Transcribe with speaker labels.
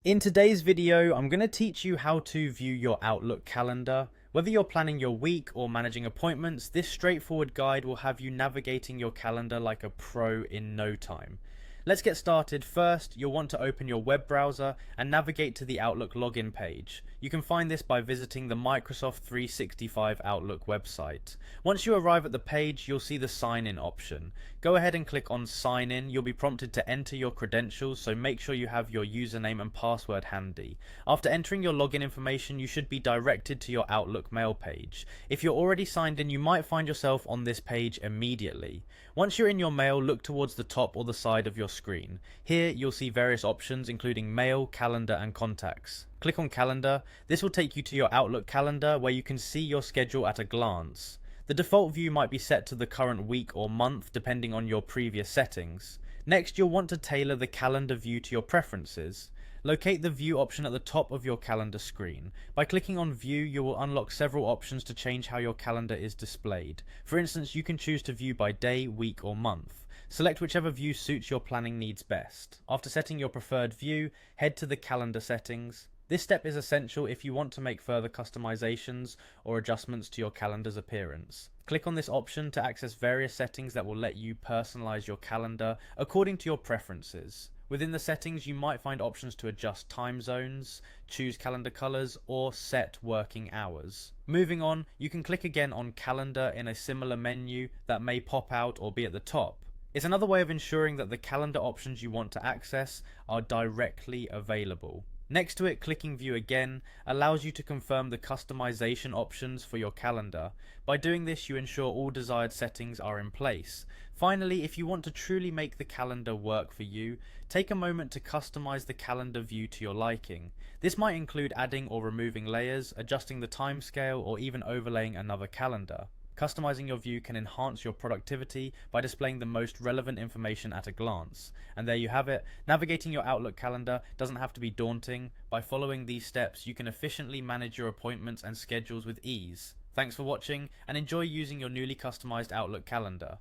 Speaker 1: In today's video, I'm going to teach you how to view your Outlook calendar. Whether you're planning your week or managing appointments, this straightforward guide will have you navigating your calendar like a pro in no time. Let's get started. First, you'll want to open your web browser and navigate to the Outlook login page. You can find this by visiting the Microsoft 365 Outlook website. Once you arrive at the page, you'll see the sign in option. Go ahead and click on sign in. You'll be prompted to enter your credentials, so make sure you have your username and password handy. After entering your login information, you should be directed to your Outlook mail page. If you're already signed in, you might find yourself on this page immediately. Once you're in your mail, look towards the top or the side of your screen. Here you'll see various options including mail, calendar and contacts. Click on calendar. This will take you to your Outlook calendar where you can see your schedule at a glance. The default view might be set to the current week or month depending on your previous settings. Next, you'll want to tailor the calendar view to your preferences. Locate the view option at the top of your calendar screen. By clicking on view, you will unlock several options to change how your calendar is displayed. For instance, you can choose to view by day, week or month. Select whichever view suits your planning needs best. After setting your preferred view, head to the calendar settings. This step is essential if you want to make further customizations or adjustments to your calendar's appearance. Click on this option to access various settings that will let you personalize your calendar according to your preferences. Within the settings, you might find options to adjust time zones, choose calendar colors, or set working hours. Moving on, you can click again on calendar in a similar menu that may pop out or be at the top. It's another way of ensuring that the calendar options you want to access are directly available. Next to it, clicking view again allows you to confirm the customization options for your calendar. By doing this, you ensure all desired settings are in place. Finally, if you want to truly make the calendar work for you, take a moment to customize the calendar view to your liking. This might include adding or removing layers, adjusting the timescale, or even overlaying another calendar. Customizing your view can enhance your productivity by displaying the most relevant information at a glance. And there you have it. Navigating your Outlook calendar doesn't have to be daunting. By following these steps, you can efficiently manage your appointments and schedules with ease. Thanks for watching, and enjoy using your newly customized Outlook calendar.